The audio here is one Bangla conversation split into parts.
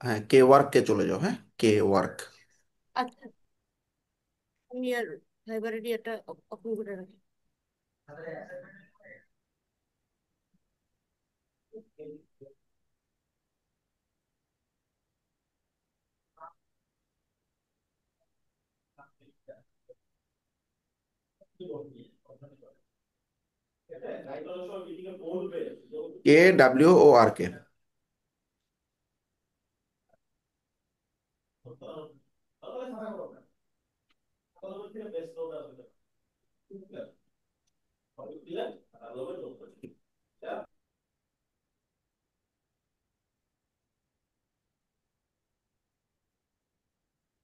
হ্যাঁ, কে ওয়ার্ক কে চলে যাও, হ্যাঁ, কে ওয়ার্ক। আচ্ছা, আমি আর লাইব্রেরি এটা ওপেন করে রাখি। কে ডাব্লিউ ও আর কে।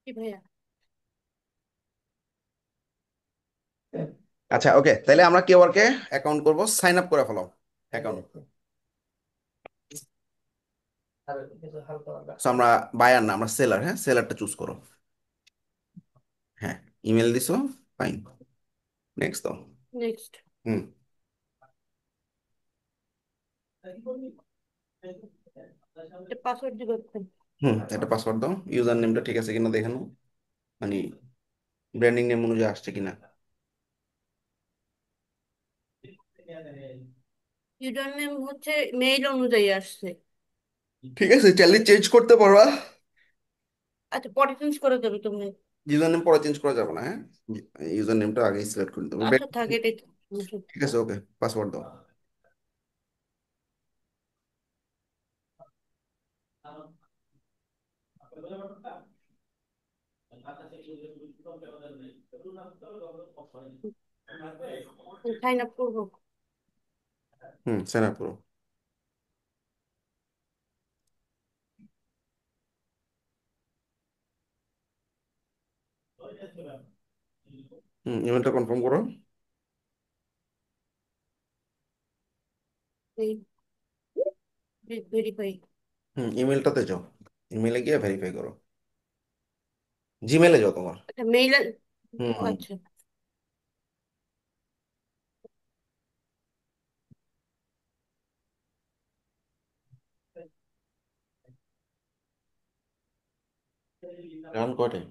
কি ভাইয়া? আচ্ছা, ওকে, তাহলে আমরা কে ওয়ার্কে অ্যাকাউন্ট করব, সাইন আপ করে ফেলো অ্যাকাউন্ট। আমরা বায়ার না, আমরা সেলার, হ্যাঁ, সেলারটা চুজ করো। হ্যাঁ, ইমেল দিছো, ফাইন, নেক্সট দাও। নেক্সট। হুম। পাসওয়ার্ড দিবেন? হুম, একটা পাসওয়ার্ড দাও, ইউজার নেমটা ঠিক আছে কিনা দেখে নাও, মানে ব্র্যান্ডিং নেম অনুযায়ী আসছে কিনা। ইউজার নেম হচ্ছে মেইল অনুযায়ী আসছে। ঠিক আছে, চাইলে চেঞ্জ করতে পারবা। আচ্ছা, পরে চেঞ্জ করে দেবে তুমি? ইউজার নেম পরে চেঞ্জ করা যাবে না, হ্যাঁ, ইউজার নেমটা আগেই সিলেক্ট করে নিতে হবে। আচ্ছা, থাকে এটাই তো। ঠিক আছে, ওকে, পাসওয়ার্ড দাও। সাইন আপ করবো। হুম, সাইন আপ করো। হুম, ইমেলটা কনফার্ম করো। ভেরিফাই। হুম, ইমেলটাতে যাও, ইমেলে গিয়ে ভেরিফাই করো, জিমেলে যাও তোমার। আচ্ছা, মেইল। হুম হুম। আচ্ছা। রান কয়টায়?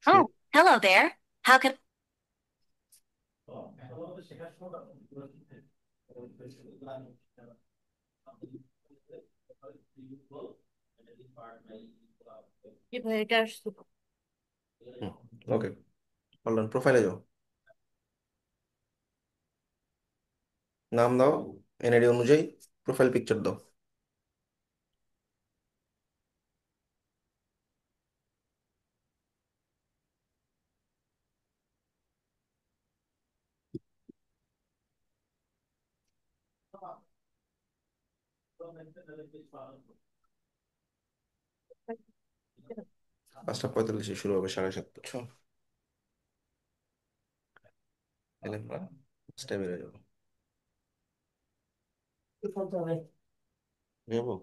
Oh, hello there. How can কি ভাই, এটা আসছে? ওকে, বললেন প্রোফাইলে যাও, নাম দাও, এনআইডি অনুযায়ী প্রোফাইল পিকচার দাও। পাঁচটা পঁয়তাল্লিশে শুরু হবে, 7:30, বুঝছো? এলে আমরা পাঁচটায় বেরো যাবো। যাবো।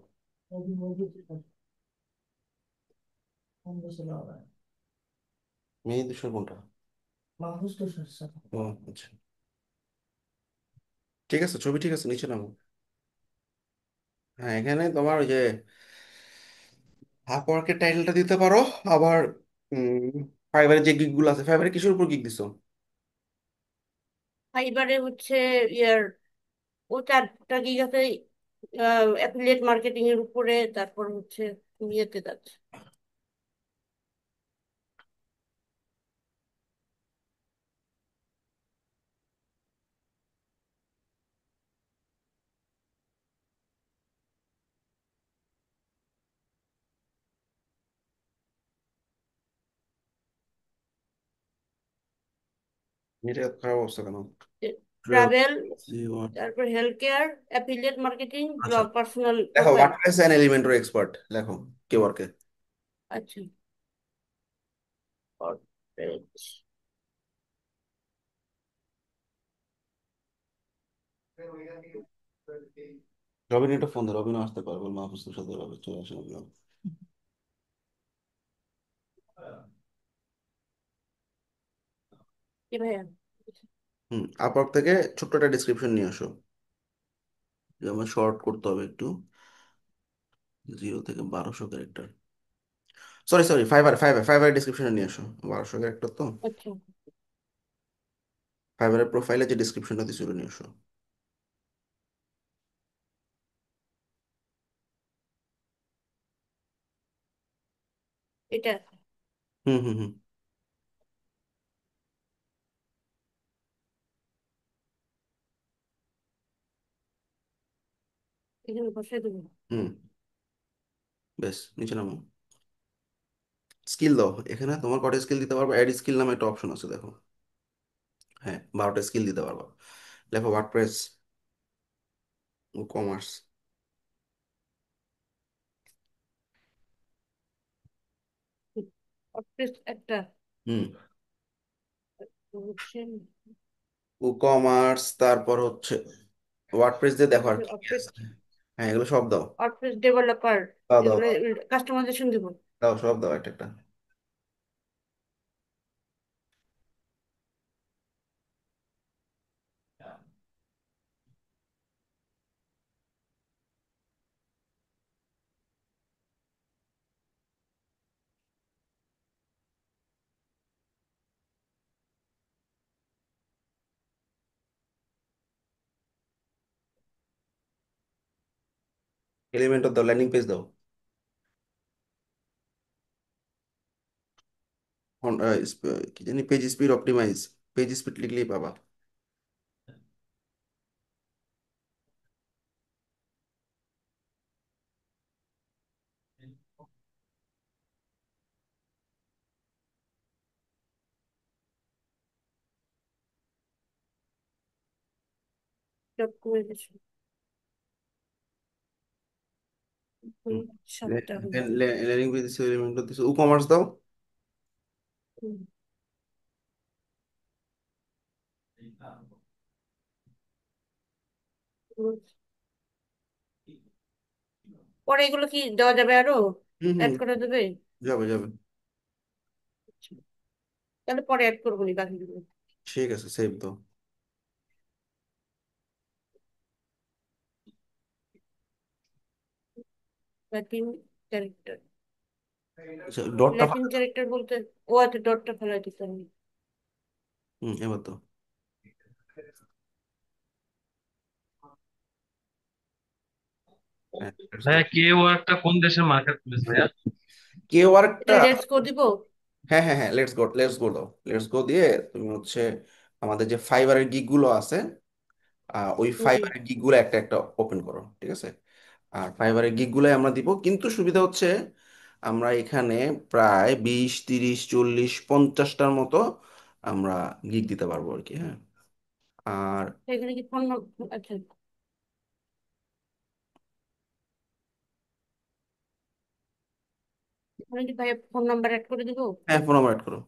মেয়ে দুশোর কোনটা? ও আচ্ছা, ঠিক আছে, ছবি ঠিক আছে, নিচে নামো। হ্যাঁ, এখানে তোমার ওই যে আপওয়ার্কের টাইটেলটা দিতে পারো। আবার ফাইবারের যে গিগ গুলো আছে, ফাইবারে কিসের উপর গিগ দিছো? ফাইবারে হচ্ছে ইয়ার, ও চারটা গিগ আছে। অ্যাফিলিয়েট মার্কেটিং এর উপরে, তারপর হচ্ছে ইয়েতে যাচ্ছে। এটা এত খারাপ অবস্থা কেন? টুয়েলভ। ট্রাভেল, তারপর হেলথ কেয়ার, অ্যাফিলিয়েট মার্কেটিং, আচ্ছা, ব্লগ, পার্সোনাল দেখো profile. Waterless and Elementor expert, লেখো কে ওয়ার্কে। আচ্ছা। corporate। রবিন একটা ফোন দে, রবিনও আসতে পারবে, মাহফুজের সাথে রবি চলে আসে না। কি ভাইয়া? আপওয়ার্ক থেকে ছোট্ট একটা ডিসক্রিপশন নিয়ে আসো। যেমন শর্ট করতে হবে একটু, 0 থেকে 1200 ক্যারেক্টার। সরি সরি, ফাইবার ডিসক্রিপশনে নিয়ে আসো। 1200 ক্যারেক্টার তো। আচ্ছা, ফাইবারের প্রোফাইলে যে ডিসক্রিপশনটা দিছিল নিয়ে আসো। এটা হুম হুম হুম এখানে বসাই দেবো। হুম। বেশ, নিচে নামো। স্কিল দাও, এখানে তোমার কটা স্কিল দিতে পারবো, অ্যাড স্কিল নামে একটা অপশন আছে দেখো। হ্যাঁ, 12টা স্কিল দিতে পারবো। লেখো ওয়ার্ডপ্রেস, কমার্স। অফিস একটা হুম। হচ্ছে, কমার্স, তারপর হচ্ছে ওয়ার্ডপ্রেস দিয়ে দেখো আর কি কি অফিস, আছে। হ্যাঁ, এগুলো সব দাও। অফিস ডেভেলপার, দাও দাও এগুলো দাও। কাস্টমাইজেশন দিব। দাও সব দাও একটা একটা। এলিমেন্ট দাও, ল্যান্ডিং পেজ দাও। কি জানি, page speed optimise. Page speed লিখলেই পাবা। ডকুমেন্টেশন 7টা হলো। ল্যান্ডিং পেজ দিছো, এলিমেন্ট দিছো, কমার্স দাও। হুম। পরে এগুলো কি দেওয়া যাবে আরো, হুম হুম। অ্যাড করা যাবে? যাবে যাবে। আচ্ছা, তাহলে পরে অ্যাড করবো নি বাকিগুলো। ঠিক আছে, সেভ দাও। ল্যাটিন ক্যারেক্টার, আচ্ছা, ডটটা ল্যাটিন ক্যারেক্টার বলতে, ও আচ্ছা ডটটা ফেলাই দিতে হবে। এবার তো। হ্যাঁ, let's দাও। ভাইয়া কে ওয়ার্কটা কোন দেশের মার্কেট প্লেস ভাইয়া? কে এটা ওয়ার্কটা। লেটস গো দিব। হ্যাঁ হ্যাঁ হ্যাঁ, লেটস গো দাও। লেটস গো দিয়ে তুমি হচ্ছে আমাদের যে ফাইবারের গিগ গুলো আছে, ওই জি, ফাইবারের গিগ গুলো একটা একটা ওপেন করো, ঠিক আছে? আর ফাইবারের গিগ গুলোই আমরা দিব, কিন্তু সুবিধা হচ্ছে আমরা এখানে প্রায় 20 30 40 50টার মতো আমরা গিগ দিতে পারবো আর কি। হ্যাঁ। আর এখানে কি ফোন, আচ্ছা, এখানে কি ভাই ফোন নাম্বার অ্যাড করে দিব? হ্যাঁ, ফোন নাম্বার অ্যাড করো।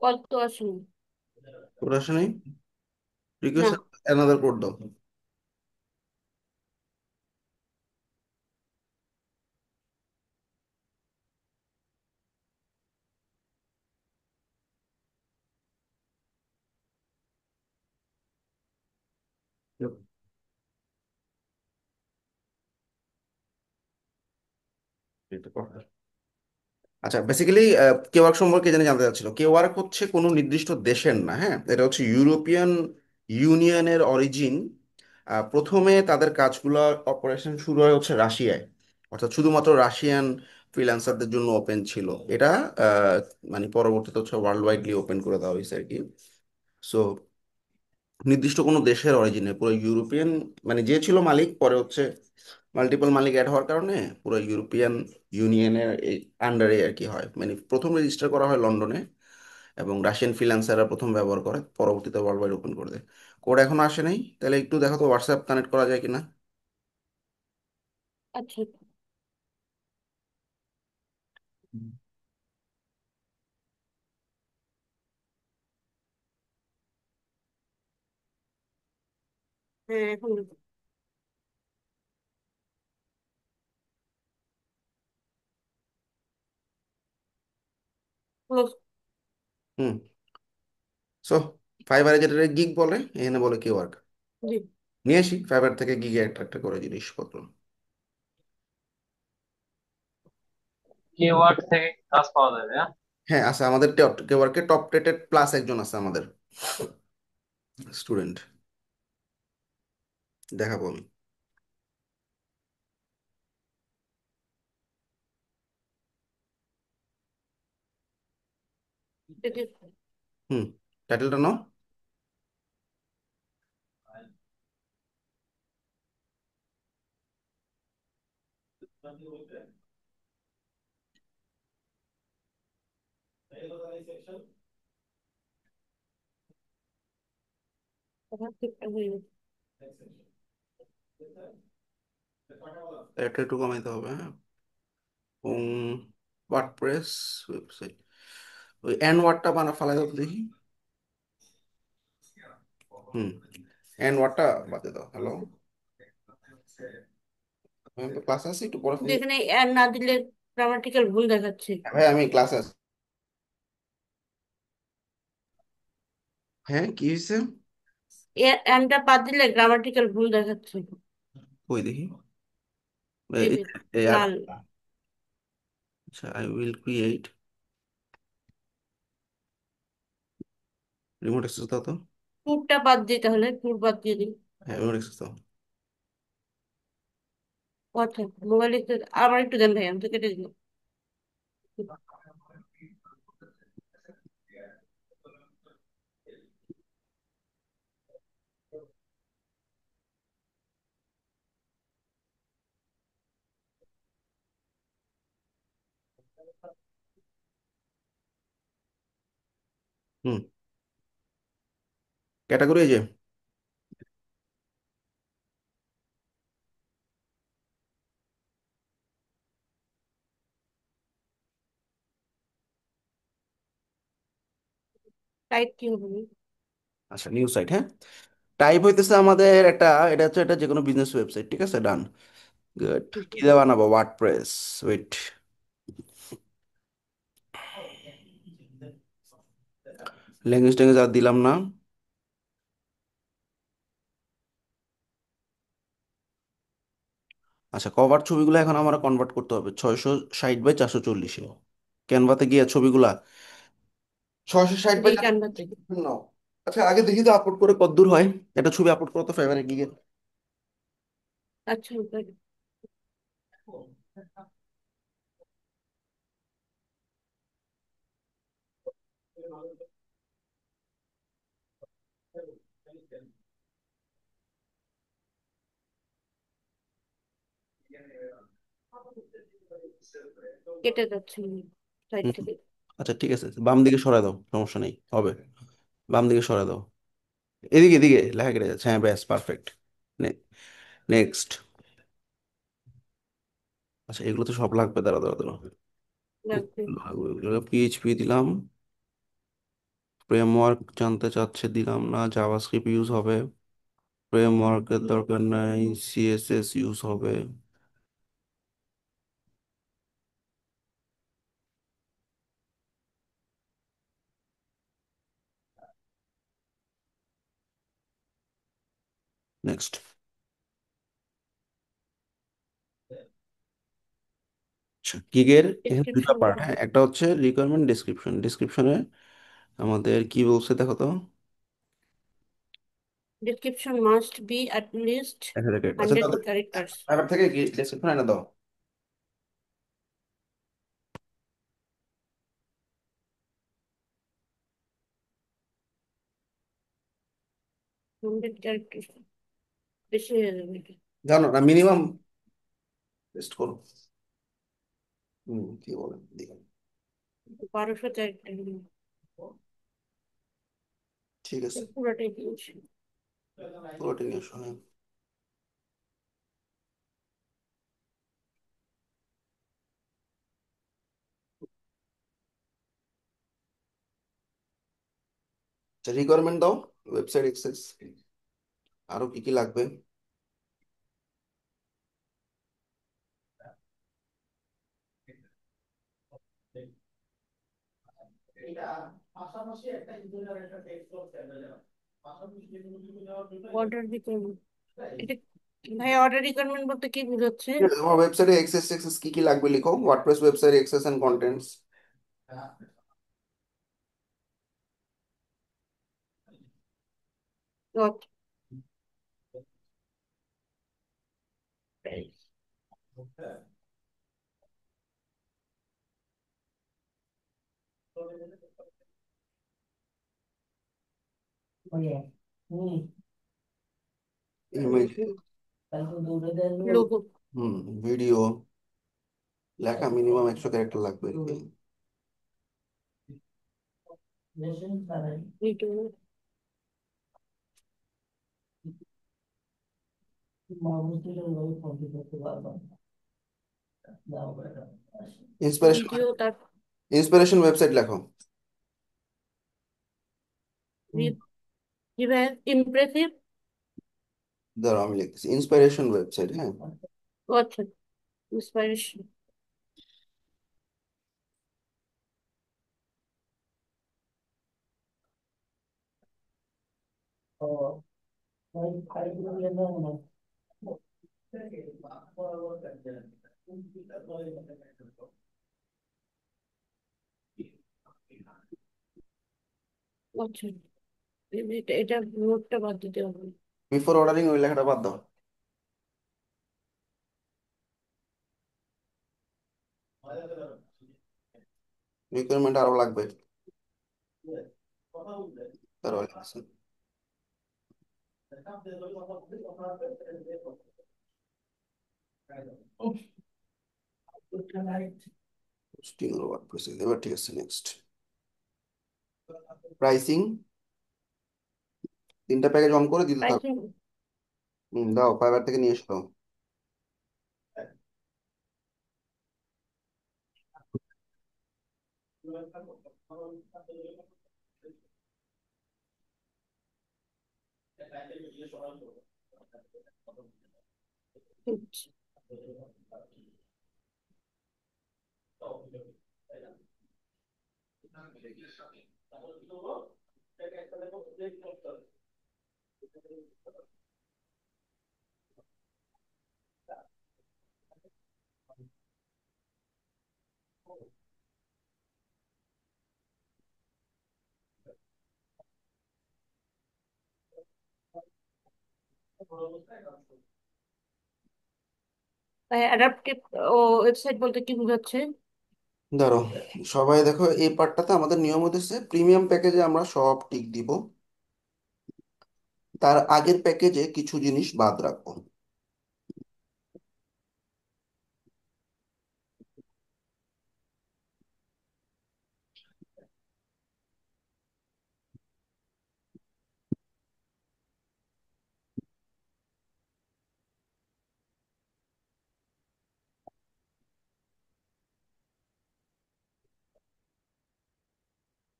কল তো আসুন। কোড আসে নাই? না, রিকোয়েস্ট অ্যানাদার কোড দাও। Yep. এটা কথা। আচ্ছা, বেসিক্যালি কে ওয়ার্ক সম্পর্কে জেনে জানতে চাচ্ছিল। কে ওয়ার্ক হচ্ছে কোনো নির্দিষ্ট দেশের না, হ্যাঁ, এটা হচ্ছে ইউরোপিয়ান ইউনিয়নের অরিজিন। প্রথমে তাদের কাজগুলো, অপারেশন শুরু হয় হচ্ছে রাশিয়ায়, অর্থাৎ শুধুমাত্র রাশিয়ান ফ্রিল্যান্সারদের জন্য ওপেন ছিল এটা। আহ, মানে পরবর্তীতে হচ্ছে ওয়ার্ল্ড ওয়াইডলি ওপেন করে দেওয়া হয়েছে আর কি। সো নির্দিষ্ট কোনো দেশের অরিজিনে পুরো ইউরোপিয়ান, মানে যে ছিল মালিক, পরে হচ্ছে মাল্টিপল মালিক অ্যাড হওয়ার কারণে পুরো ইউরোপিয়ান ইউনিয়নের আন্ডারে আর কি হয়। মানে প্রথম রেজিস্টার করা হয় লন্ডনে, এবং রাশিয়ান ফ্রিল্যান্সাররা প্রথম ব্যবহার করে, পরবর্তীতে ওয়ার্ল্ড ওয়াইড ওপেন করে দেয়। কোড এখনো আসে নাই, তাহলে একটু দেখো তো হোয়াটসঅ্যাপ কানেক্ট করা যায় কিনা। আচ্ছা। হুম। হ্যাঁ, এখন ক্লোজ। হুম। সো ফাইবারে যেটা গিগ বলে, এখানে বলে কি ওয়ার্ক। জি। নিয়ে আসি ফাইবার থেকে গিগে একটা একটা করে জিনিসপত্র। কিওয়ার্ড থেকে কাজ পাওয়া যাবে, হ্যাঁ? হ্যাঁ আছে, আমাদের টপ ওয়ার্কে টপ রেটেড প্লাস একজন আছে আমাদের স্টুডেন্ট, দেখাবো আমি। এটা- হুম, টাইটেলটা নাও। কথা ঠিকঠাক হয়ে গেছে। এটা একটু কমাইতে হবে, হ্যাঁ। ওয়ার্ডপ্রেস ওয়েবসাইট, ওই এন ওয়ার্ডটা ফালাই দাও তো দেখি। হুম, এন ওয়ার্ডটা বাদে দাও। হ্যালো, আমি তো ক্লাসে আছি, একটু পরে কিন্তু ফোন। এখানে অ্যান না দিলে গ্রামাটিক্যাল ভুল দেখাচ্ছে। ভাই আমি ক্লাসে আছি। হ্যাঁ, কি হয়েছে? অ্যানটা বাদ দিলে গ্রামাটিক্যাল ভুল দেখাচ্ছে। ওই দেখি। এই যে এই আর, লাল। আচ্ছা, I will create, remote access দাও তো। ট্যুরটা বাদ দিই, তাহলে ট্যুর বাদ দিয়ে দিই। হ্যাঁ, রিমোট অ্যাক্সেস দাও। ও আচ্ছা, মোবাইলে আমার একটু দেন ভাই, আমি তো কেটে দিলাম। হুম, ক্যাটাগরি এই যে। টাইপ কি হবে? আচ্ছা, নিউ সাইট, হ্যাঁ। টাইপ হইতেছে আমাদের একটা, এটা হচ্ছে এটা যে কোনো বিজনেস ওয়েবসাইট, ঠিক আছে, ডান। গুড। কি দিয়ে বানাবো? ওয়ার্ডপ্রেস। ওয়েট, ল্যাঙ্গুয়েজ ট্যাঙ্গুয়েজ আর দিলাম না। আচ্ছা, কভার ছবিগুলো এখন আমার কনভার্ট করতে হবে 660 বাই 440-এ। ক্যানভাতে গিয়ে ছবিগুলা 660 বাই দেখি ক্যানভাতে। নাও। আচ্ছা, আগে দেখি তো আপলোড করে কতদূর হয়। একটা ছবি আপলোড করো তো ফেভারে গিয়ে। আচ্ছা, কেটে যাচ্ছে সাইড হুম, থেকে। আচ্ছা ঠিক আছে, বাম দিকে সরাই দাও, সমস্যা নেই, হবে। বাম দিকে সরাই দাও। এদিকে এদিকে লেখা কেটে যাচ্ছে, হ্যাঁ, ব্যাস পারফেক্ট। নেক্সট। আচ্ছা, এগুলো তো সব লাগবে, দাঁড়া দাঁড়া দাঁড়া। লাগবে। পিএইচপি দিলাম। ফ্রেমওয়ার্ক জানতে চাচ্ছে, দিলাম না। জাভাস্ক্রিপ্ট ইউজ হবে, ফ্রেমওয়ার্কের দরকার নাই। সিএসএস ইউজ হবে। নেক্সট। আচ্ছা, গিগের এখানে দুটো ডেসক্রিপশন পার্ট, হ্যাঁ, একটা হচ্ছে রিকোয়ারমেন্ট ডেসক্রিপশন। ডেসক্রিপশনে আমাদের কি বলছে দেখো তো। Description must be at least দেখা যাক, আচ্ছা 100 তাদের ক্যারেক্টার্স। এবার থেকে কি ডেসক্রিপশন এনে দাও। 100 ক্যারেক্টার্স বেশি হয়ে যাবে এটা। জানো না, মিনিমাম টেস্ট করো। কি বলেন দেখুন। 1200 ক্যারেক্টার ঠিক আছে, পুরোটাই দিয়েছি। পুরোটা নিয়ে এসো, হ্যাঁ। আচ্ছা, রিকোয়ারমেন্ট দাও, ওয়েবসাইট অ্যাক্সেস, আরো কি কি লাগবে। অর্ডার রিকোয়ারমেন্ট, এটা ভাই অর্ডার রিকোয়ারমেন্ট বলতে কি বোঝাচ্ছে? ঠিক আছে, তোমার ওয়েবসাইটে এক্সেস এক্সেস কি কি লাগবে লিখো, WordPress website access and contents. Image, logo, video, লেখা মিনিমাম 100 ক্যারেক্টার লাগবে। ভিডিও, ইন্সপিরেশন, ভিডিও, তার ইন্সপিরেশন ওয়েবসাইট লেখো। ইমপ্রেসিভ। ধরো আমি লিখতেছি ইন্সপিরেশন ওয়েবসাইট, হ্যাঁ। আচ্ছা, ইন্সপাইরেশন। আচ্ছা, এটা নোটটা বাদ দিতে হবে। বিফোর অর্ডারিং ওই লেখাটা বাদ দাও। রিকোয়ারমেন্ট আরো লাগবে, ধরো লিখতেছি। Posting or WordPress, এবার ঠিক আছে, নেক্সট। প্রাইসিং, 3টা প্যাকেজ অন করে দিতে থাকো। প্রাইসিং, দাও, ফাইবার থেকে নিয়ে এসো। অ্যাডাপটিভ ও ওয়েবসাইট বলতে কি বোঝাচ্ছে? ধরো, সবাই দেখো এই পার্টটাতে আমাদের নিয়ম হতেছে প্রিমিয়াম প্যাকেজে আমরা সব টিক দিব, তার আগের প্যাকেজে কিছু জিনিস বাদ রাখবো।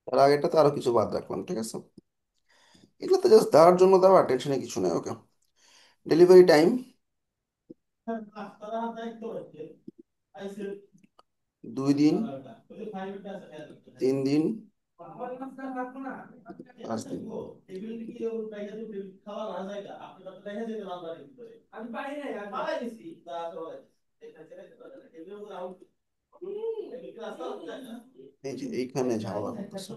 তার আগেরটাতে আরো কিছু বাদ রাখলাম, ঠিক আছে। এগুলোতে জাস্ট দেওয়ার জন্য দেওয়া, টেনশনে কিছু নেই, ওকে। ডেলিভারি টাইম 2 দিন, 3 দিন, পাঁচ দিন। এই যে এইখানে ঝামেলা করতেছে।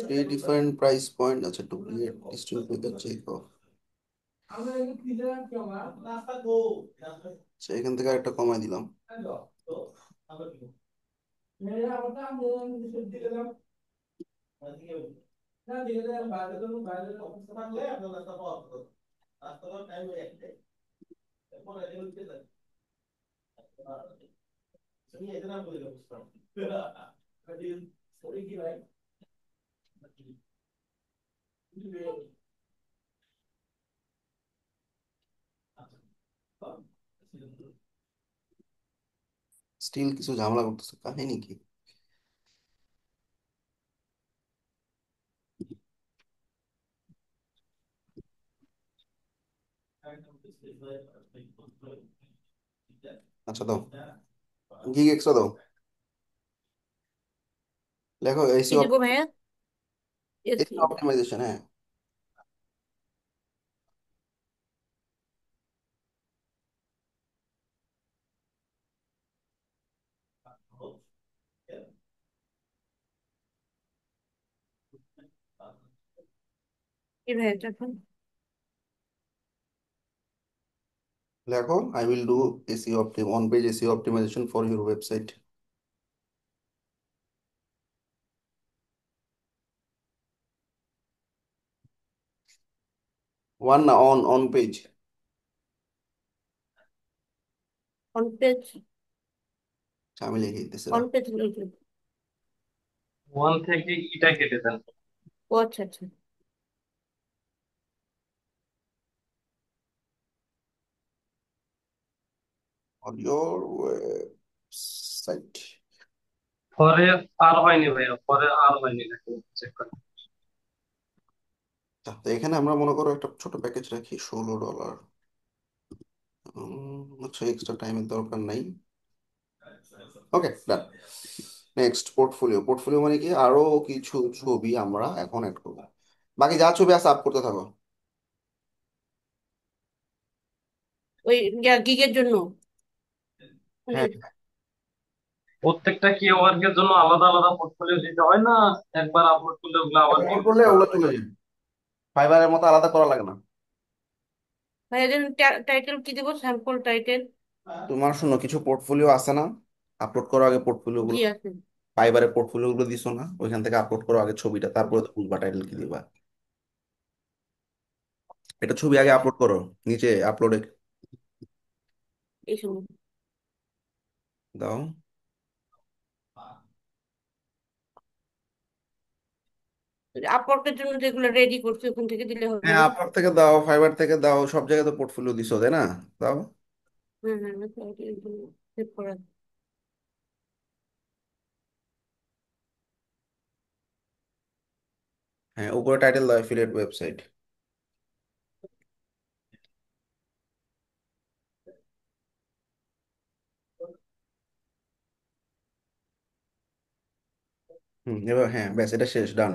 থ্রি ডিফারেন্ট প্রাইস পয়েন্ট আছে, ডুপ্লিকেট ডিস্ট্রিবিউটর চেক অফ। আচ্ছা, এখান থেকে একটা কমাই দিলাম। স্টিল কিছু ঝামেলা করতেছে, কাহিনী কি? আচ্ছা দাও, গিগ এক্সট্রা দাও, লেখো এসি কি দেবো ভাইয়া? SEO SEO. অপটিমাইজেশন। হ্যাঁ, কি ভাইয়া যখন লেখো I will do SEO optim on page SEO optimisation for your website. One না, on on page. On page, আমি লিখে দিতেছি অন রাখ। পেজ। ওয়ান থেকে ইটা কেটে দেন। ও আচ্ছা আচ্ছা। On your website. পরে আর হয়নি ভাইয়া, পরে আর হয়নি নাকি চেক করেন। তো এখানে আমরা মনে করো একটা ছোট প্যাকেজ রাখি, $16। আচ্ছা, এক্সট্রা টাইমের দরকার নাই। Okay, done. Next portfolio. Portfolio মানে কি, আরো কিছু ছবি আমরা এখন অ্যাড করবো। বাকি যা ছবি আছে আপ করতে থাকো। ওই গিগের জন্য মানে হ্যাঁ, প্রত্যেকটা কি ওয়ার্কের জন্য আলাদা আলাদা পোর্টফোলিও দিতে হয় না? একবার আপলোড করলে ওগুলো আবার আপলোড ভিউ করলে করতে ওগুলো হবে? চলে যাবে, ফাইবারের মতো আলাদা করা লাগে না। ভাইয়া যেন টাইটেল কি দেবো, স্যাম্পল টাইটেল? তোমার শোনো, কিছু পোর্টফোলিও আছে না, আপলোড করো আগে পোর্টফোলিও জি গুলো। আছে। ফাইবারের পোর্টফোলিও গুলো দিছো না, ওইখান থেকে আপলোড করো আগে ছবিটা, তারপরে তো বুঝবা টাইটেল কি দিবা। এটা ছবি আগে আপলোড করো, নিচে আপলোডে এই সময় দাও। আপলোডের জন্য যেগুলো রেডি করছি ওখান থেকে দিলে হবে হ্যাঁ, না? আপলোড থেকে দাও, ফাইবার থেকে দাও, সব জায়গায় তো পোর্টফোলিও দিছো, তাই না? দাও। হ্যাঁ হ্যাঁ, সেভ করা। হ্যাঁ, উপরে টাইটেল দাও অ্যাফিলিয়েট ওয়েবসাইট। এবার হ্যাঁ, ব্যাস, এটা শেষ, ডান।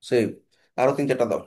সেভ। আরো তিন চারটা দাও।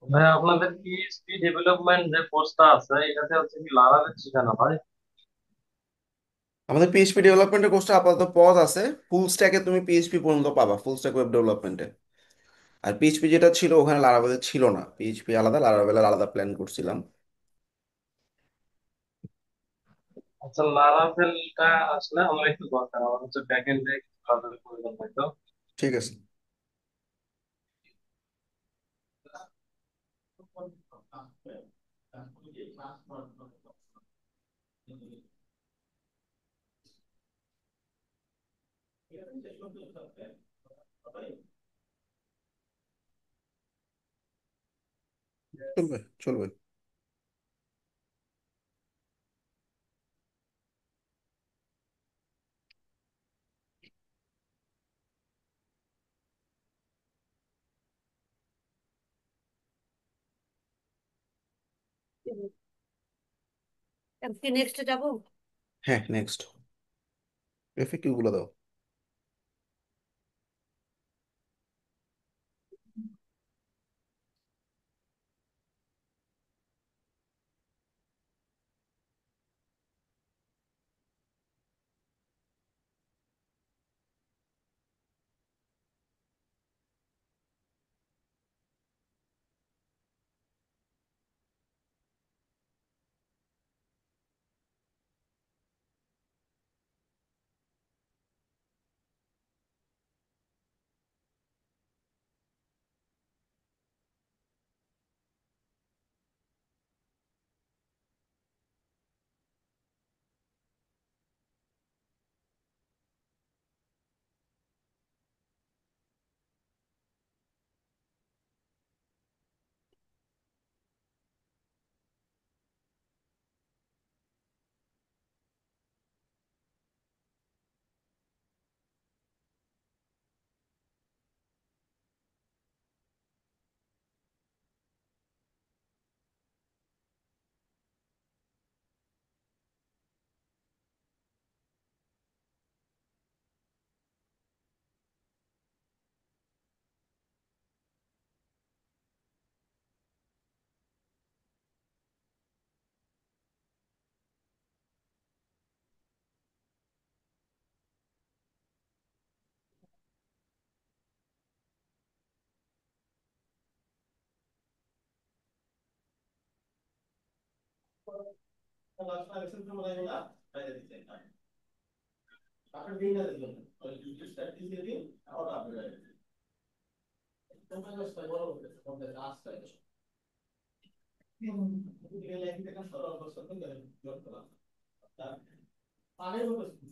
ভাই আপনাদের পিএইচপি ডেভেলপমেন্ট যে কোর্সটা আছে এটাতে হচ্ছে কি লারাভেল শেখানো হয়? আমাদের পিএইচপি ডেভেলপমেন্টের কোর্সটা আপাতত পজ আছে। ফুল স্ট্যাকে তুমি পিএইচপি পর্যন্ত পাবা, ফুল স্ট্যাক ওয়েব ডেভেলপমেন্টে। আর পিএইচপি যেটা ছিল ওখানে লারাভেলের ছিল না, পিএইচপি আলাদা, লারাভেলের আলাদা প্ল্যান করছিলাম। আচ্ছা, লারাভেলটা আসলে আমার একটু দরকার, আমার হচ্ছে ব্যাক এন্ডে কাজের প্রয়োজন হয়তো। ঠিক আছে, চলবে চলবে। আজকে নেক্সটে যাবো। হ্যাঁ, নেক্সট এফএকিউ গুলো দাও।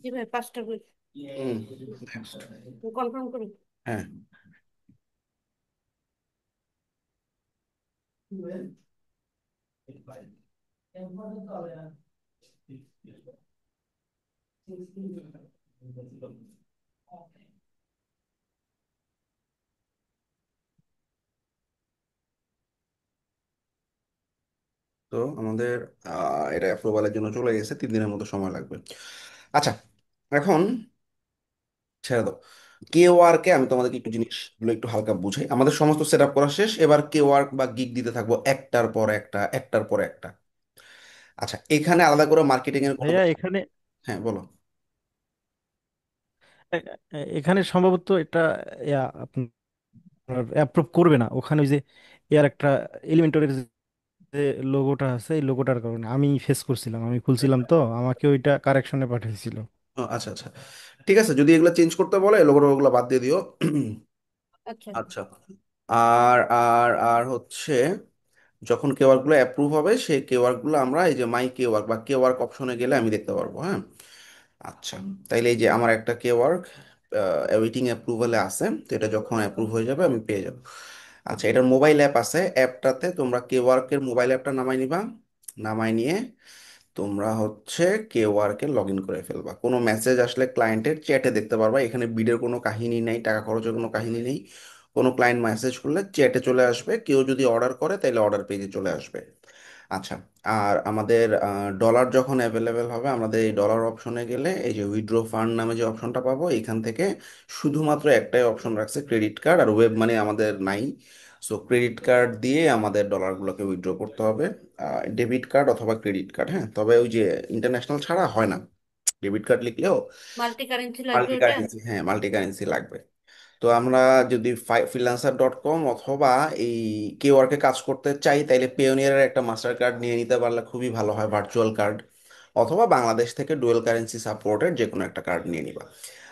জি ভাই, 5টা বই হুম, next। কনফার্ম করুন। হ্যাঁ, তো আমাদের এটা অ্যাপ্রুভালের জন্য চলে গেছে, 3 দিনের মতো সময় লাগবে। আচ্ছা, এখন ছেড়ে দাও। কে ওয়ার্কে আমি তোমাদেরকে একটু জিনিসগুলো একটু হালকা বুঝাই। আমাদের সমস্ত সেট আপ করা শেষ, এবার কে ওয়ার্ক বা গিগ দিতে থাকবো একটার পর একটা, একটার পর একটা। আচ্ছা, এখানে আলাদা করে মার্কেটিং এর কোনো ভাইয়া এখানে হ্যাঁ, বলো। এ- এখানে সম্ভবত এটা আপনার অ্যাপ্রুভ করবে না, ওখানে ওই যে এর একটা এলিমেন্টরের যে লোগোটা আছে, এই লোগোটার কারণে আমি ফেস করছিলাম, আমি খুলছিলাম তো আমাকে ওইটা কারেকশনে পাঠিয়েছিল। ও, আচ্ছা আচ্ছা, ঠিক আছে, যদি এগুলো চেঞ্জ করতে বলে লোগো ওগুলো বাদ দিয়ে দিও। আচ্ছা। আচ্ছা, আর হচ্ছে যখন কেওয়ার্ক গুলো অ্যাপ্রুভ হবে সেই কেওয়ার্ক গুলো আমরা এই যে মাই কেওয়ার্ক বা কেওয়ার্ক অপশনে গেলে আমি দেখতে পারবো। হ্যাঁ, আচ্ছা, তাইলে এই যে আমার একটা কেওয়ার্ক ওয়েটিং অ্যাপ্রুভালে আছে, তো এটা যখন অ্যাপ্রুভ হয়ে যাবে আমি পেয়ে যাবো। আচ্ছা, এটার মোবাইল অ্যাপ আছে, অ্যাপটাতে তোমরা কেওয়ার্কের মোবাইল অ্যাপটা নামাই নিবা। নামাই নিয়ে তোমরা হচ্ছে কেওয়ার্কে লগ ইন করে ফেলবা। কোনো মেসেজ আসলে ক্লায়েন্টের চ্যাটে দেখতে পারবা, এখানে বিডের কোনো কাহিনী নেই, টাকা খরচের কোনো কাহিনী নেই। কোনো ক্লায়েন্ট মেসেজ করলে চ্যাটে চলে আসবে, কেউ যদি অর্ডার করে তাহলে অর্ডার পেজে চলে আসবে। আচ্ছা, আর আমাদের ডলার যখন অ্যাভেলেবেল হবে, আমাদের এই ডলার অপশনে গেলে এই যে উইথড্র ফান্ড নামে যে অপশনটা পাবো, এখান থেকে শুধুমাত্র একটাই অপশন রাখছে, ক্রেডিট কার্ড, আর ওয়েব মানি আমাদের নাই। সো ক্রেডিট কার্ড দিয়ে আমাদের ডলারগুলোকে উইথড্র করতে হবে, ডেবিট কার্ড অথবা ক্রেডিট কার্ড। হ্যাঁ, তবে ওই যে ইন্টারন্যাশনাল ছাড়া হয় না, ডেবিট কার্ড লিখলেও মাল্টি কারেন্সি লাগবে মাল্টি ওটা? কারেন্সি, হ্যাঁ মাল্টি কারেন্সি লাগবে। তো আমরা যদি freelancer.com অথবা এই কেওয়ার্কে কাজ করতে চাই, তাইলে পেওনিয়ারের একটা মাস্টার কার্ড নিয়ে নিতে পারলে খুবই ভালো হয়, ভার্চুয়াল কার্ড, অথবা বাংলাদেশ থেকে ডুয়েল কারেন্সি সাপোর্টেড যে কোনো একটা কার্ড নিয়ে নিবা।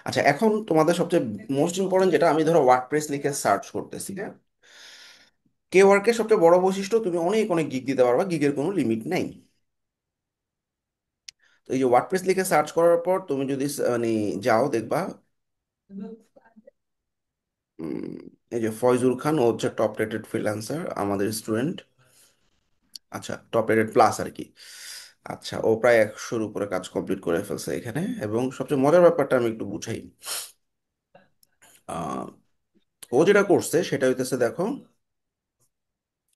আচ্ছা, এখন তোমাদের সবচেয়ে মোস্ট ইম্পর্টেন্ট যেটা, আমি ধরো ওয়ার্ডপ্রেস লিখে সার্চ করতেছি, হ্যাঁ, কেওয়ার্কের সবচেয়ে বড় বৈশিষ্ট্য, তুমি অনেক অনেক গিগ দিতে পারবা, গিগের কোনো লিমিট নেই। তো এই যে ওয়ার্ডপ্রেস লিখে সার্চ করার পর তুমি যদি মানে যাও, দেখবা উম, এই যে ফয়জুল খান, ও হচ্ছে টপ রেটেড ফ্রিল্যান্সার, আমাদের স্টুডেন্ট। আচ্ছা, টপ রেটেড প্লাস আর কি। আচ্ছা, ও প্রায় 100-র উপরে কাজ কমপ্লিট করে ফেলছে এখানে। এবং সবচেয়ে মজার ব্যাপারটা আমি একটু বুঝাই। আহ, ও যেটা করছে সেটা হইতেছে, দেখো,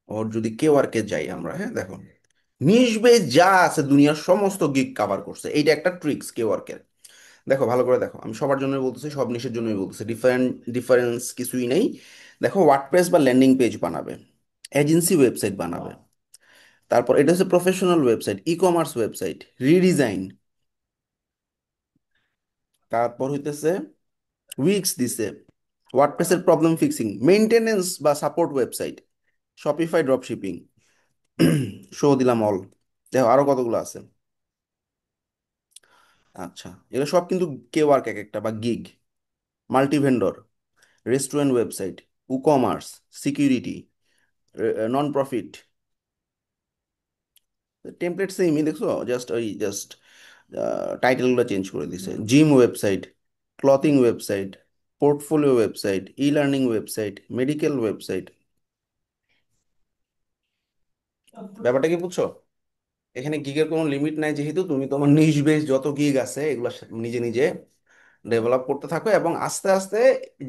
ওর যদি কেউ আর কে যাই আমরা, হ্যাঁ দেখো, নিসবে যা আছে দুনিয়ার সমস্ত গিগ কাভার করছে। এইটা একটা ট্রিক্স কেউ আর কে। দেখো ভালো করে দেখো, আমি সবার জন্যই বলতেছি, সব নিশের জন্যই বলতেছি, ডিফারেন্স কিছুই নেই। দেখো, ওয়ার্ডপ্রেস বা ল্যান্ডিং পেজ বানাবে, এজেন্সি ওয়েবসাইট বানাবে, তারপর এটা হচ্ছে professional website, e commerce website, redesign, তারপর হইতেছে উইক্স দিছে, ওয়ার্ডপ্রেসের প্রবলেম ফিক্সিং, মেইনটেনেন্স বা support website, Shopify drop shipping, show দিলাম অল। দেখো আরো কতগুলো আছে। আচ্ছা, এগুলো সব কিন্তু কে ওয়ার্ক এক একটা বা gig, multi vendor, restaurant website, e commerce, security, non profit, template সেমই দেখছো, জাস্ট ওই জাস্ট টাইটেলগুলো চেঞ্জ করে দিছে। Gym website, clothing website, portfolio website, e learning website, medical website. ব্যাপারটা কি বুঝছো? এখানে গিগের কোনো লিমিট নাই, যেহেতু তুমি তোমার নিজ বেস যত গিগ আছে এগুলো নিজে নিজে ডেভেলপ করতে থাকো, এবং আস্তে আস্তে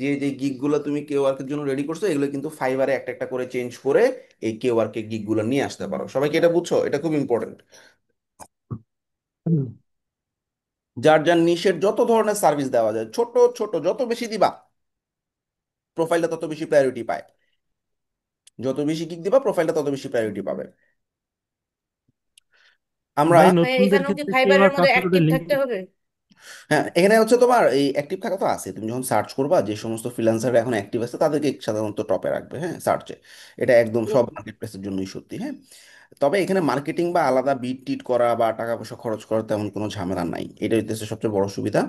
যে যে গিগগুলো তুমি কে ওয়ার্কের জন্য রেডি করছো, এগুলো কিন্তু ফাইবারে একটা একটা করে চেঞ্জ করে এই কে ওয়ার্কের গিগগুলো নিয়ে আসতে পারো। সবাইকে এটা বুঝছো? এটা খুব ইম্পর্টেন্ট। যার যার নিশের যত ধরনের সার্ভিস দেওয়া যায়, ছোট ছোট যত বেশি দিবা, প্রোফাইলটা তত বেশি প্রায়োরিটি পায়। যত বেশি গিগ দিবা, প্রোফাইলটা তত বেশি প্রায়োরিটি পাবে। আমরা ভাই ভাই নতুনদের এখানেও কি ক্ষেত্রে কি ফাইবারের আমার মধ্যে অ্যাক্টিভ পাসওয়ার্ডের লিঙ্ক? থাকতে হবে? হ্যাঁ, এখানে হচ্ছে তোমার এই অ্যাক্টিভ থাকা তো আছে, তুমি যখন সার্চ করবা যে সমস্ত ফ্রিল্যান্সার এখন অ্যাক্টিভ আছে তাদেরকে সাধারণত টপে রাখবে, হ্যাঁ, সার্চে। এটা একদম সব ওকে। মার্কেট প্লেসের জন্যই সত্যি, হ্যাঁ। তবে এখানে মার্কেটিং বা আলাদা বিট টিট করা বা টাকা পয়সা খরচ করার তেমন কোনো ঝামেলা নাই, এটা হইতেছে সবচেয়ে বড় সুবিধা।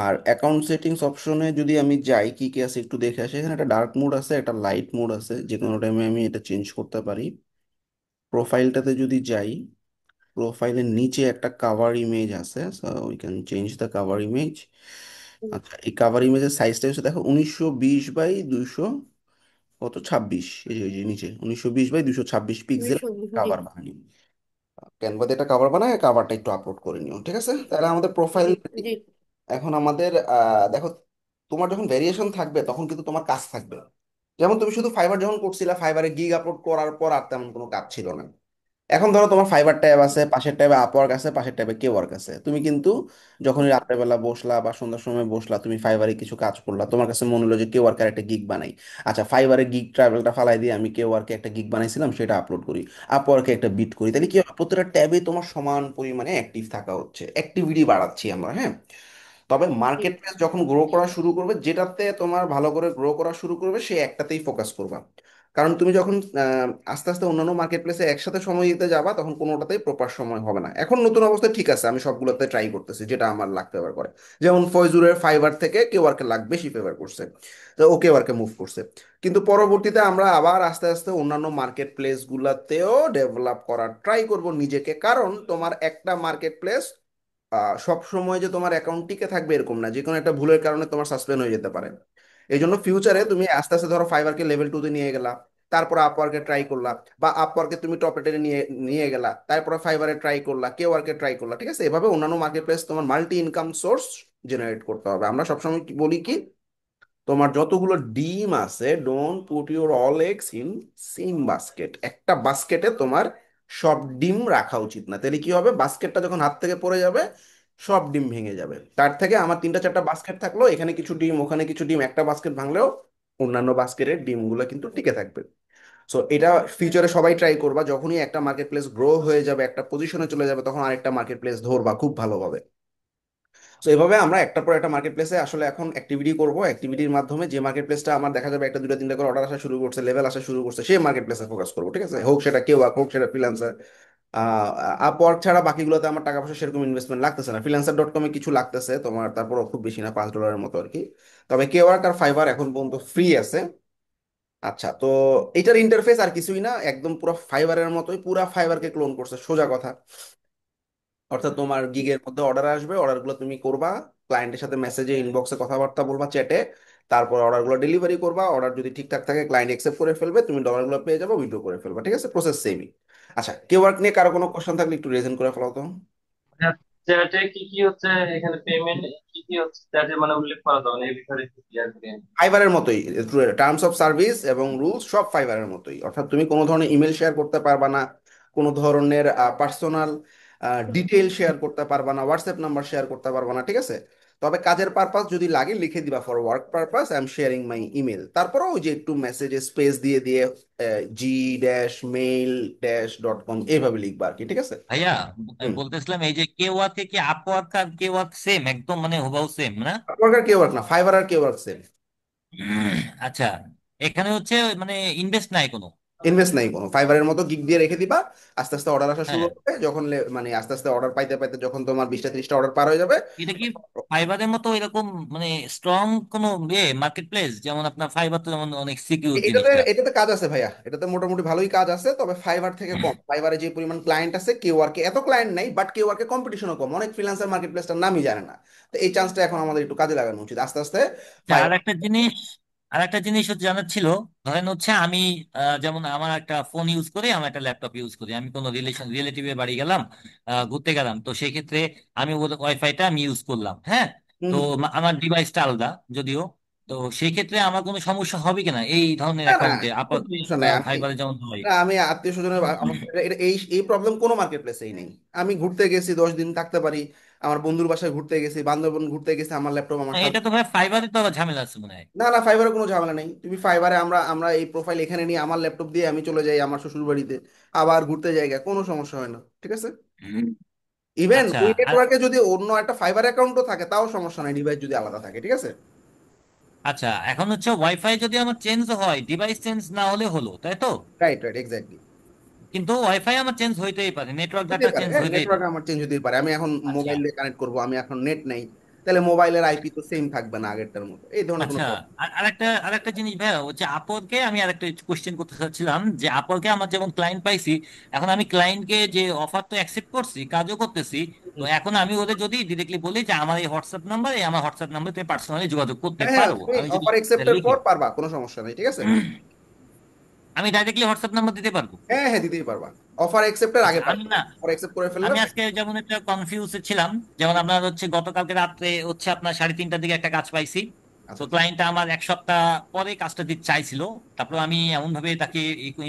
আর অ্যাকাউন্ট সেটিংস অপশনে যদি আমি যাই, কি কি আছে একটু দেখে আসি। এখানে একটা ডার্ক মোড আছে, একটা লাইট মোড আছে, যে কোনো টাইমে আমি এটা চেঞ্জ করতে পারি। প্রোফাইলটাতে যদি যাই, প্রোফাইলের নিচে একটা কাভার ইমেজ আছে, so we can change the cover image. আচ্ছা, এই কাভার ইমেজের সাইজটা হচ্ছে দেখো 1920 বাই 200, কত 26, এই যে নিচে 1920 বাই 226 পিক্সেল 220, জি। কাভার বানানি। ক্যানভাতে একটা কাভার বানায়, কাভারটা একটু আপলোড করে নিও, ঠিক আছে? তাহলে আমাদের প্রোফাইল। জি। জি। এখন আমাদের দেখো, তোমার যখন ভেরিয়েশন থাকবে তখন কিন্তু তোমার কাজ থাকবে। যেমন তুমি শুধু ফাইবার যখন করছিলা, ফাইবারে গিগ আপলোড করার পর আর তেমন কোনো কাজ ছিল না। এখন ধরো তোমার ফাইবার ট্যাব আছে, পাশের ট্যাবে আপওয়ার্ক আছে, পাশের ট্যাবে কে ওয়ার্ক আছে, তুমি কিন্তু যখনই রাত্রেবেলা বসলা বা সন্ধ্যার সময় বসলা, তুমি ফাইবারে কিছু কাজ করলা, তোমার কাছে মনে হলো যে কে ওয়ার্কের একটা গিগ বানাই। আচ্ছা, ফাইবারে গিগ ট্রাভেলটা ফালাই দিয়ে আমি কে ওয়ার্কে একটা গিগ বানাইছিলাম, সেটা আপলোড করি, আপওয়ার্কে একটা বিট করি, তাহলে কি হবে, প্রতিটা ট্যাবে তোমার সমান পরিমাণে অ্যাক্টিভ থাকা হচ্ছে, অ্যাক্টিভিটি বাড়াচ্ছি আমরা, হ্যাঁ। তবে জি। মার্কেট প্লেস যখন গ্রো করা শুরু করবে, যেটাতে তোমার ভালো করে গ্রো করা শুরু করবে, সে একটাতেই ফোকাস করবা। কারণ তুমি যখন আস্তে আস্তে অন্যান্য মার্কেট প্লেসে একসাথে সময় দিতে যাবা, তখন কোনোটাতেই প্রপার সময় হবে না। এখন নতুন অবস্থায় ঠিক আছে, আমি সবগুলোতে ট্রাই করতেছি যেটা আমার লাক ফেভার করে। যেমন ফয়জুরের ফাইবার থেকে কেওয়ার্কে লাক বেশি ফেভার করছে, তো ও কেওয়ার্কে মুভ করছে। কিন্তু পরবর্তীতে আমরা আবার আস্তে আস্তে অন্যান্য মার্কেট প্লেস গুলাতেও ডেভেলপ করার ট্রাই করব নিজেকে, কারণ তোমার একটা মার্কেট প্লেস সব সময় যে তোমার অ্যাকাউন্ট টিকে থাকবে এরকম না, যে কোনো একটা ভুলের কারণে তোমার সাসপেন্ড হয়ে যেতে পারে। এই জন্য ফিউচারে তুমি আস্তে আস্তে ধরো ফাইবারকে লেভেল 2-তে নিয়ে গেলা, তারপর আপওয়ার্কে ট্রাই করলা, বা আপওয়ার্কে তুমি টপ রেটে নিয়ে নিয়ে গেলা, তারপরে ফাইবারে ট্রাই করলা, কে ওয়ার্কে ট্রাই করলা, ঠিক আছে? এভাবে অন্যান্য মার্কেট প্লেস তোমার মাল্টি ইনকাম সোর্স জেনারেট করতে হবে। আমরা সবসময় বলি কি, তোমার যতগুলো ডিম আছে, don't put your all eggs in same basket. একটা বাস্কেটে তোমার সব ডিম রাখা উচিত না, তাহলে কি হবে, বাস্কেটটা যখন হাত থেকে পড়ে যাবে সব ডিম ভেঙে যাবে। তার থেকে আমার তিনটা চারটা বাস্কেট থাকলো, এখানে কিছু ডিম ওখানে কিছু ডিম, একটা বাস্কেট ভাঙলেও অন্যান্য বাস্কেটের ডিমগুলো কিন্তু টিকে থাকবে। সো এটা ফিউচারে সবাই ট্রাই করবা, যখনই একটা মার্কেট প্লেস গ্রো হয়ে যাবে, একটা পজিশনে চলে যাবে, তখন আরেকটা মার্কেট প্লেস ধরবা খুব ভালোভাবে। তো এভাবে আমরা একটার পর একটা মার্কেট প্লেসে আসলে এখন অ্যাক্টিভিটি করব, অ্যাক্টিভিটির মাধ্যমে যে মার্কেট প্লেসটা আমার দেখা যাবে একটা দুটো তিনটা করে অর্ডার আসা শুরু করছে, লেভেল আসা শুরু করছে, সেই মার্কেট প্লেসে ফোকাস করবো, ঠিক আছে, হোক সেটা কেউ হোক সেটা ফ্রিল্যান্সার। আপওয়ার্ক ছাড়া বাকিগুলোতে আমার টাকা পয়সা সেরকম ইনভেস্টমেন্ট লাগতেছে না, ফ্রিল্যান্সার.কমে কিছু লাগতেছে তোমার, তারপর খুব বেশি না, $5 মতো আর কি। তবে কেওয়ার্ক আর ফাইবার এখন পর্যন্ত ফ্রি আছে। আচ্ছা, তো এটার ইন্টারফেস আর কিছুই না, একদম পুরো ফাইবারের মতোই, পুরা ফাইবারকে ক্লোন করছে সোজা কথা। অর্থাৎ তোমার গিগের মধ্যে অর্ডার আসবে, অর্ডারগুলো তুমি করবা, ক্লায়েন্টের সাথে মেসেজে ইনবক্সে কথাবার্তা বলবা, চ্যাটে, তারপর অর্ডারগুলো ডেলিভারি করবা, অর্ডার যদি ঠিকঠাক থাকে ক্লায়েন্ট অ্যাকসেপ্ট করে ফেলবে, তুমি ডলারগুলো পেয়ে যাবে, উইথড্র করে ফেলবা, ঠিক আছে, প্রসেস সেমই। আচ্ছা, কেওয়ার্ক নিয়ে কারো কোনো কোশ্চেন থাকলে একটু রেজেন করে ফেলাও তো। চ্যাটে কি কি হচ্ছে, এখানে পেমেন্ট কি কি হচ্ছে চ্যাটে মানে উল্লেখ করা যাবে না, এই বিষয়ে একটু ক্লিয়ার করেন। ফাইবারের মতোই, টার্মস অফ সার্ভিস এবং রুলস সব ফাইবারের মতোই, অর্থাৎ তুমি কোনো ধরনের ইমেল শেয়ার করতে পারবা না, কোনো ধরনের পার্সোনাল ডিটেইল শেয়ার করতে পারবা না, হোয়াটসঅ্যাপ নাম্বার শেয়ার করতে পারবা না, ঠিক আছে। তবে কাজের পারপাস যদি লাগে লিখে দিবা, for work purpose I am sharing my email, তারপরেও ওই যে একটু মেসেজে স্পেস দিয়ে দিয়ে g-mail-.com এইভাবে লিখবা আর কি, ঠিক আছে। ভাইয়া, আমি হুম। বলতেছিলাম এই যে কে ওয়ার্ক কি আপওয়ার্ক আর কে ওয়ার্ক সেম, একদম মানে হুবাহু সেম না? ওয়ার্ক আর কে ওয়ার্ক না, ফাইবার আর কে ওয়ার্ক সেম। আচ্ছা, এখানে হচ্ছে মানে ইনভেস্ট নাই কোনো? ইনভেস্ট নাই কোনো, ফাইবারের মতো গিগ দিয়ে রেখে দিবা, আস্তে আস্তে অর্ডার আসা শুরু হ্যাঁ, হবে, যখন মানে আস্তে আস্তে অর্ডার পাইতে পাইতে যখন তোমার 20টা 30টা অর্ডার পার হয়ে যাবে। এটা কি ফাইবারের মতো এরকম মানে স্ট্রং কোনো মার্কেট প্লেস? যেমন আপনার ফাইবার তো যেমন অনেক সিকিউর এটাতে জিনিসটা। এটাতে কাজ আছে ভাইয়া, এটাতে মোটামুটি ভালোই কাজ আছে, তবে ফাইবার থেকে কম, ফাইবারে যে পরিমাণ ক্লায়েন্ট আছে কেওয়ার্কে এত ক্লায়েন্ট নাই, বাট কেওয়ার্কে কম্পিটিশনও কম, অনেক ফ্রিল্যান্সার মার্কেট প্লেসটার নামই জানে না। তো এই চান্সটা এখন আমাদের একটু কাজে লাগানো উচিত আস্তে আস্তে। আর ফাইবার। একটা জিনিস, হচ্ছে জানার ছিল। ধরেন হচ্ছে আমি যেমন আমার একটা ফোন ইউজ করি, আমার একটা ল্যাপটপ ইউজ করি, আমি কোনো রিলেটিভের বাড়ি গেলাম, ঘুরতে গেলাম, তো সেই ক্ষেত্রে আমি ওর ওয়াইফাইটা আমি ইউজ করলাম, হ্যাঁ। হুম তো হুম। আমার ডিভাইসটা আলাদা যদিও। তো সেই ক্ষেত্রে আমার কোনো সমস্যা হবে কিনা এই ধরনের না না, অ্যাকাউন্টে কোনো আপাতত সমস্যা নাই, আমি ফাইবারে যেমন হয়? না, আমি আত্মীয় স্বজনের আমার এটা এই এই প্রবলেম কোনো মার্কেট প্লেসেই নেই। আমি ঘুরতে গেছি 10 দিন থাকতে পারি, আমার বন্ধুর বাসায় ঘুরতে গেছি, বান্ধবন ঘুরতে গেছি, আমার ল্যাপটপ আমার সাথে। এটা তো ভাই ফাইবারে তো আবার ঝামেলা আছে মনে হয়। না না, ফাইবারে কোনো ঝামেলা নেই, তুমি ফাইবারে আমরা আমরা এই প্রোফাইল এখানে নিয়ে আমার ল্যাপটপ দিয়ে আমি চলে যাই আমার শ্বশুর বাড়িতে, আবার ঘুরতে জায়গা, কোনো সমস্যা হয় না, ঠিক আছে। হুম। ইভেন আচ্ছা। ওই আর নেটওয়ার্কে যদি অন্য একটা ফাইবার অ্যাকাউন্টও থাকে তাও সমস্যা নাই, ডিভাইস যদি আলাদা থাকে, ঠিক আছে। আচ্ছা, এখন হচ্ছে ওয়াইফাই যদি আমার চেঞ্জ হয়, ডিভাইস চেঞ্জ না হলে হলো, তাই তো? Right right, exactly. কিন্তু ওয়াইফাই আমার চেঞ্জ হইতেই পারে, নেটওয়ার্ক হতেই ডাটা পারে, চেঞ্জ হ্যাঁ, হইতেই নেটওয়ার্ক পারে। আমার চেঞ্জ হতেই পারে, আমি এখন আচ্ছা। মোবাইল দিয়ে কানেক্ট করবো, আমি এখন নেট নেই, তাহলে মোবাইলের আইপি তো সেম থাকবে না আগেরটার মতো, এই ধরনের কোনো আচ্ছা, প্রবলেম। আরেকটা জিনিস ভাইয়া হচ্ছে আপওয়ার্কে আমি আরেকটা কোশ্চেন করতে চাচ্ছিলাম, যে আপওয়ার্কে আমার যেমন ক্লায়েন্ট পাইছি, এখন আমি ক্লায়েন্টকে যে অফার তো অ্যাকসেপ্ট করছি, কাজও করতেছি, তো এখন আমি ওদের যদি ডিরেক্টলি বলি যে আমার এই হোয়াটসঅ্যাপ নাম্বার, এই আমার হোয়াটসঅ্যাপ নাম্বারে তুমি পার্সোনালি যোগাযোগ করতে হ্যাঁ হ্যাঁ, পারো, তুমি আমি যদি অফার এটা অ্যাকসেপ্টের লিখি, পর পারবা, কোনো সমস্যা নেই, ঠিক আছে। আমি ডাইরেক্টলি হোয়াটসঅ্যাপ নাম্বার দিতে পারবো? হ্যাঁ হ্যাঁ, দিতেই পারবা, অফার অ্যাকসেপ্টের আচ্ছা, আগে আমি পারবা, না, অফার অ্যাকসেপ্ট করে ফেললে। আমি আজকে যেমন একটা কনফিউজে ছিলাম, যেমন আপনার হচ্ছে গতকালকে রাত্রে হচ্ছে আপনার 3:30টার দিকে একটা কাজ পাইছি। আচ্ছা তো আচ্ছা ক্লায়েন্টটা আমার 1 সপ্তাহ পরে কাজটা দিতে চাইছিল। তারপর আমি এমন ভাবে তাকে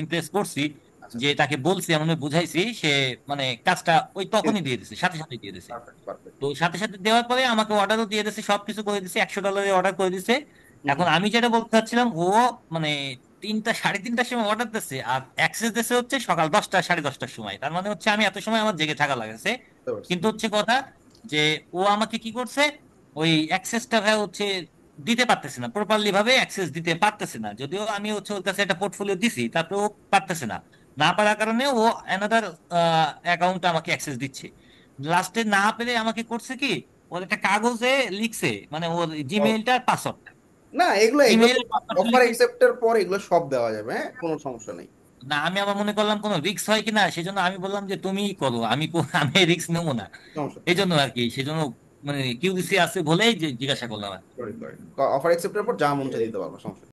ইমপ্রেস করছি, আচ্ছা। যে তাকে বলছি, এমন ভাবে বুঝাইছি, সে মানে কাজটা ওই তখনই দিয়ে দিছে, সাথে সাথে দিয়ে দিছে। Perfect perfect. তো সাথে সাথে দেওয়ার পরে আমাকে অর্ডারও দিয়ে দিছে, সবকিছু করে দিছে, $100 অর্ডার করে দিছে। এখন আমি যেটা বলতে চাচ্ছিলাম, ও মানে 3টা 3:30টার সময় অর্ডার দিচ্ছে, আর অ্যাক্সেস দিচ্ছে হচ্ছে সকাল 10টা 10:30টার সময়, তার মানে হচ্ছে আমি এত সময় আমার জেগে থাকা লাগছে। বুঝতে পারছি। কিন্তু হচ্ছে কথা যে ও আমাকে কি করছে, ওই অ্যাক্সেসটা ভাই হচ্ছে দিতে পারতেছে না, প্রপারলি ভাবে অ্যাক্সেস দিতে পারতেছে না, যদিও আমি হচ্ছে ওর কাছে একটা পোর্টফোলিও দিছি, তারপরে ও পারতেছে না। না পারার কারণে ও অ্যানাদার অ্যাকাউন্ট আমাকে অ্যাক্সেস দিচ্ছে। লাস্টে না পেরে আমাকে করছে কি, ওর একটা কাগজে লিখছে, মানে ওর ও, জিমেইলটার পাসওয়ার্ড, না, এগুলো এগুলো ইমেইলের পাসওয়ার্ড অফার লিখে। অ্যাকসেপ্টের পর এগুলো সব দেওয়া যাবে, হ্যাঁ, কোনো সমস্যা নেই। না, আমি আবার মনে করলাম কোনো রিস্ক হয় কিনা, সেজন্য আমি বললাম যে তুমি করো, আমি রিস্ক নেবো না। সমস্যা এই নেই। জন্য আর কি, সেজন্য মানে কিউবিসি আছে বলেই যে জিজ্ঞাসা করলাম আর কি। সরি সরি, অফার অ্যাকসেপ্টের পর যা মন চাই দিতে পারবো, সমস্যা নেই।